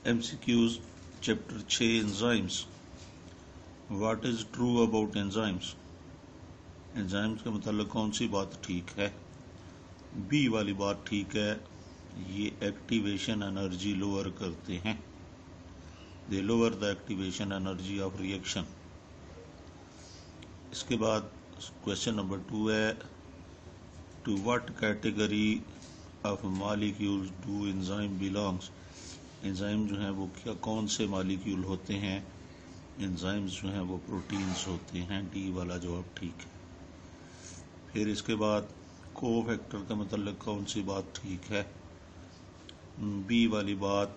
MCQs chapter 6 enzymes. What is true about enzymes? Enzymes کے متعلق کون سی بات ٹھیک ہے؟ بی والی بات ٹھیک ہے، یہ ایکٹیویشن انرجی لوور کرتے ہیں. They lower the activation energy of reaction. اس کے بعد کوشچن نمبر 2 ہے، to what category of molecules do enzyme belongs? Enzyme جو ہیں وہ کون سے مالیکیول ہوتے ہیں؟ انزائمز جو ہیں وہ پروٹینز ہوتے ہیں. ڈی والا جواب ٹھیک ہے. پھر اس کے بعد کو فیکٹر کے متعلق کون سی بات ٹھیک ہے؟ بی والی بات،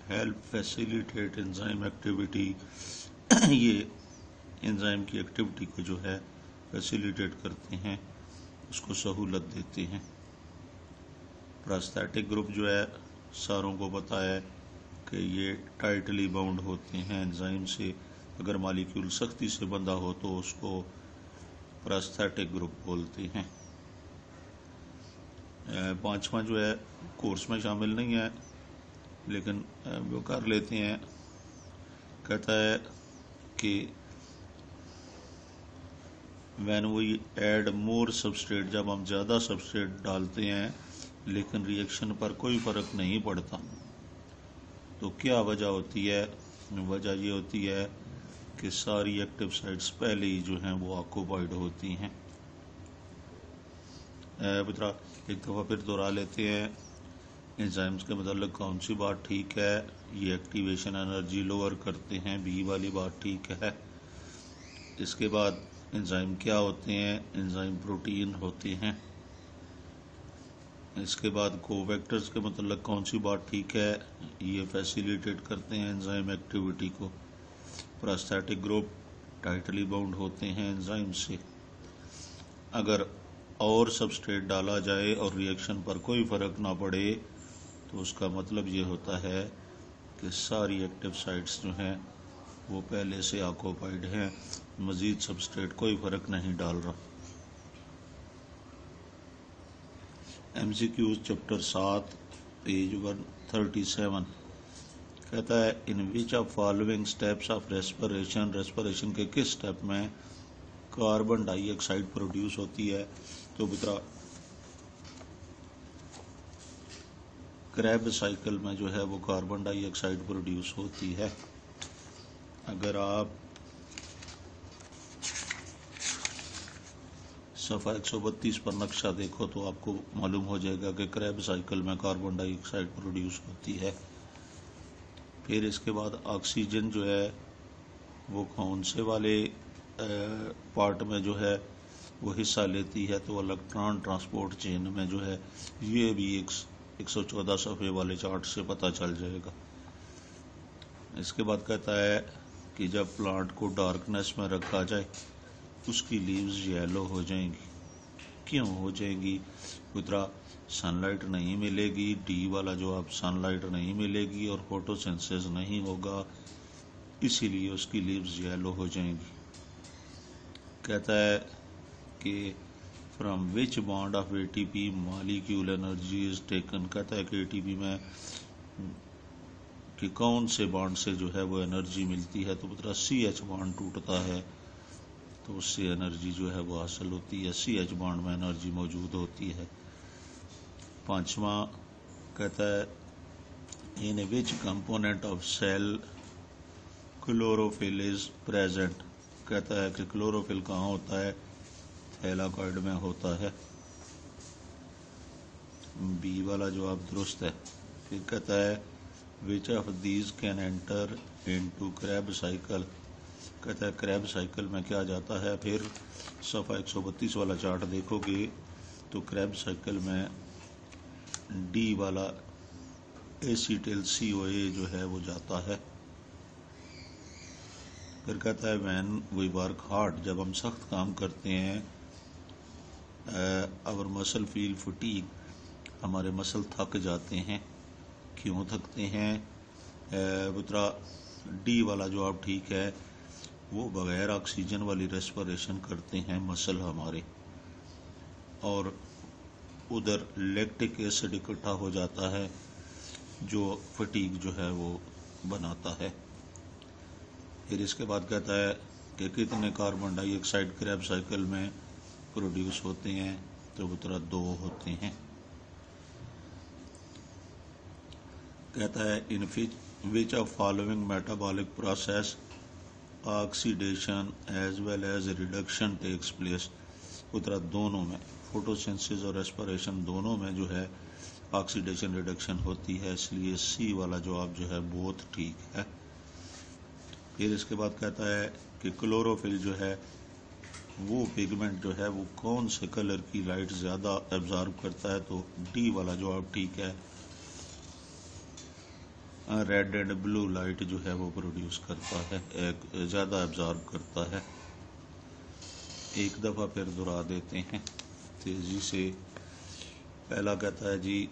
ہیلپ فیسیلیٹیٹ انزائم ایکٹیویٹی. یہ انزائم کی ایکٹیویٹی کو جو ہے فیسیلیٹیٹ کرتے ہیں، اس کو سہولت دیتے ہیں. پراسٹیٹک گروپ جو ہے ساروں کو پتہ ہے کہ یہ ٹائٹلی باؤنڈ ہوتے ہیں انزائم سے. اگر مالیکیول سختی سے بندھا ہو تو اس کو پراسٹیٹک گروپ بولتے ہیں. پانچواں جو ہے کورس میں شامل نہیں ہے لیکن وہ کر لیتے ہیں. کہتا ہے کہ when we add more substrate, جب ہم زیادہ سبسٹریٹ ڈالتے ہیں لیکن ریئیکشن پر کوئی فرق نہیں پڑتا تو کیا وجہ ہوتی ہے؟ وجہ یہ ہوتی ہے کہ ساری ایکٹیو سائٹس پہلے ہی جو ہیں وہ آکوپائڈ ہوتی ہیں. پترا ایک دفعہ پھر دہرا لیتے ہیں، انزائمز کے متعلق کون سی بات ٹھیک ہے؟ یہ ایکٹیویشن انرجی لوور کرتے ہیں. بی والی بات ٹھیک ہے. اس کے بعد انزائم کیا ہوتے ہیں؟ انزائم پروٹین ہوتے ہیں. اس کے بعد کو ویکٹرز کے متعلق کون سی بات ٹھیک ہے؟ یہ فیسیلیٹیٹ کرتے ہیں انزائم ایکٹیویٹی کو. پراسٹیٹک گروپ ٹائٹلی باؤنڈ ہوتے ہیں انزائم سے. اگر اور سبسٹریٹ ڈالا جائے اور ریئیکشن پر کوئی فرق نہ پڑے تو اس کا مطلب یہ ہوتا ہے کہ ساری ایکٹیو سائٹس جو ہیں وہ پہلے سے آکوپائڈ ہیں، مزید سبسٹریٹ کوئی فرق نہیں ڈال رہا. MCQs چیپٹر 7 پیج 137 کہتا ہے، in which of following steps of respiration کے کس اسٹیپ میں کاربن ڈائی آکسائڈ پروڈیوس ہوتی ہے؟ تو بترا کریب سائیکل میں جو ہے وہ کاربن ڈائی آکسائڈ پروڈیوس ہوتی ہے. اگر آپ صفحہ 132 پر نقشہ دیکھو تو آپ کو معلوم ہو جائے گا کہ کریب سائیکل میں کاربن ڈائی آکسائڈ پروڈیوس ہوتی ہے. پھر اس کے بعد آکسیجن جو ہے وہ کون سے والے پارٹ میں جو ہے وہ حصہ لیتی ہے؟ تو الیکٹران ٹرانسپورٹ چین میں جو ہے. یہ بھی 114 صفحے والے چارٹ سے پتہ چل جائے گا. اس کے بعد کہتا ہے کہ جب پلانٹ کو ڈارکنیس میں رکھا جائے اس کی لیوز یلو ہو جائیں گی. کیوں ہو جائیں گی؟ پترا سن لائٹ نہیں ملے گی. ڈی والا جواب، سن لائٹ نہیں ملے گی اور فوٹو سینتھسس نہیں ہوگا، اسی لیے اس کی لیوز یلو ہو جائیں گی. کہتا ہے کہ from which bond of ATP molecule energy is taken. کہتا ہے کہ ATP میں کہ کون سے بانڈ سے جو ہے وہ انرجی ملتی ہے؟ تو پترا CH بانڈ ٹوٹتا ہے تو اس سے انرجی جو ہے وہ حاصل ہوتی ہے. CH بانڈ میں انرجی موجود ہوتی ہے. پانچواں کہتا ہے، in which component of cell chlorophyll is present. کہتا ہے کہ کلوروفل کہاں ہوتا ہے؟ تھیلاکوئڈ میں ہوتا ہے. بی والا جواب درست ہے. پھر کہتا ہے which of these can enter into crab cycle. کہتا ہے کریب سائیکل میں کیا جاتا ہے؟ پھر صفحہ 132 والا چارٹ دیکھو گے تو کریب سائیکل میں ڈی والا ایسیٹل COA جو ہے وہ جاتا ہے. پھر کہتا ہے وین وی ورک ہارڈ، جب ہم سخت کام کرتے ہیں، اور مسل فیل فٹیگ، ہمارے مسل تھک جاتے ہیں. کیوں تھکتے ہیں؟ بترا ڈی والا جواب ٹھیک ہے. وہ بغیر آکسیجن والی ریسپریشن کرتے ہیں مسل ہمارے، اور ادھر لیکٹک ایسڈ اکٹھا ہو جاتا ہے جو فٹیگ جو ہے وہ بناتا ہے۔ پھر اس کے بعد کہتا ہے کہ کتنے کاربن ڈائی آکسائڈ کریب سائیکل میں پروڈیوس ہوتے ہیں، تو اترا 2 ہوتے ہیں۔ کہتا ہے ان which of following metabolic process oxidation as well as reduction takes place، اترا دونوں میں، فوٹوسینسس اور ریسپریشن دونوں میں جو ہے آکسیڈیشن ریڈکشن ہوتی ہے، اس لیے سی والا جواب جو ہے بہت ٹھیک ہے۔ پھر اس کے بعد کہتا ہے کہ کلوروفل جو ہے وہ پگمنٹ جو ہے وہ کون سے کلر کی لائٹ زیادہ ایبزارب کرتا ہے، تو ڈی والا جواب ٹھیک ہے، ریڈ اینڈ بلو لائٹ جو ہے وہ پروڈیوس کرتا ہے، ایک زیادہ ایبزارب کرتا ہے۔ ایک دفعہ پھر دہرا دیتے ہیں تیزی سے۔ پہلا کہتا ہے جی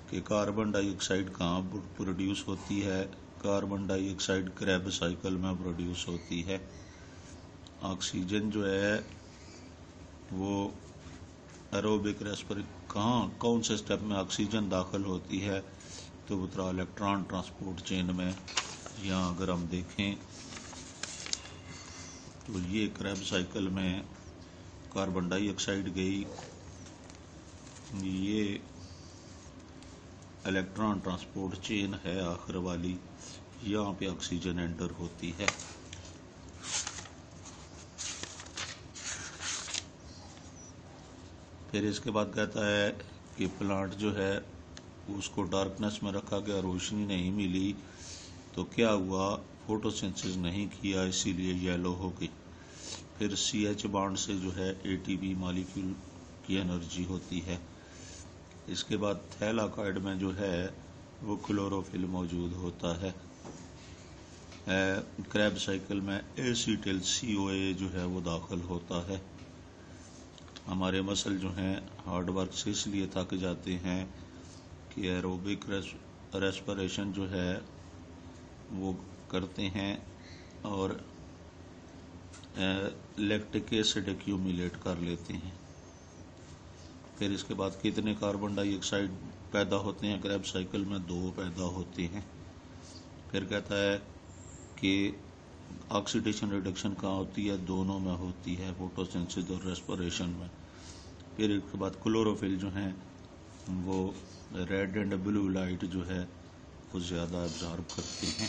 کہ کاربن ڈائی آکسائڈ کہاں پروڈیوس ہوتی ہے، کاربن ڈائی آکسائڈ کریب سائیکل میں پروڈیوس ہوتی ہے۔ آکسیجن جو ہے وہ ایروبک کہاں کون سے سٹیپ میں آکسیجن داخل ہوتی ہے، تو اترا الیکٹران ٹرانسپورٹ چین میں۔ یہاں اگر ہم دیکھیں تو یہ کریب سائیکل میں کاربن ڈائی آکسائڈ گئی، یہ الیکٹران ٹرانسپورٹ چین ہے آخر والی، یہاں پہ آکسیجن انٹر ہوتی ہے۔ پھر اس کے بعد کہتا ہے کہ پلانٹ جو ہے اس کو ڈارکنیس میں رکھا گیا، روشنی نہیں ملی، تو کیا ہوا، فوٹوسینتھسس نہیں کیا، اسی لیے یلو ہو گئی۔ پھر سی ایچ بانڈ سے جو ہے اے ٹی پی مالیکیول کی انرجی ہوتی ہے۔ اس کے بعد تھیلاکائڈ میں جو ہے وہ کلوروفل موجود ہوتا ہے۔ کریب سائیکل میں ایسیٹل CoA جو ہے وہ داخل ہوتا ہے۔ ہمارے مسل جو ہیں ہارڈ ورک سے اس لیے تھک جاتے ہیں کہ ایروبک ریسپریشن جو ہے وہ کرتے ہیں اور لیکٹک ایسڈ ایکیومولیٹ کر لیتے ہیں۔ پھر اس کے بعد کتنے کاربن ڈائی آکسائڈ پیدا ہوتے ہیں کریب سائیکل میں، 2 پیدا ہوتے ہیں۔ پھر کہتا ہے کہ آکسیڈیشن ریڈکشن کہاں ہوتی ہے، دونوں میں ہوتی ہے، فوٹوسینتھسس اور ریسپریشن میں۔ پھر اس کے بعد کلوروفل جو ہیں وہ ریڈ اینڈ بلو لائٹ جو ہے وہ زیادہ ایبزارب کرتے ہیں۔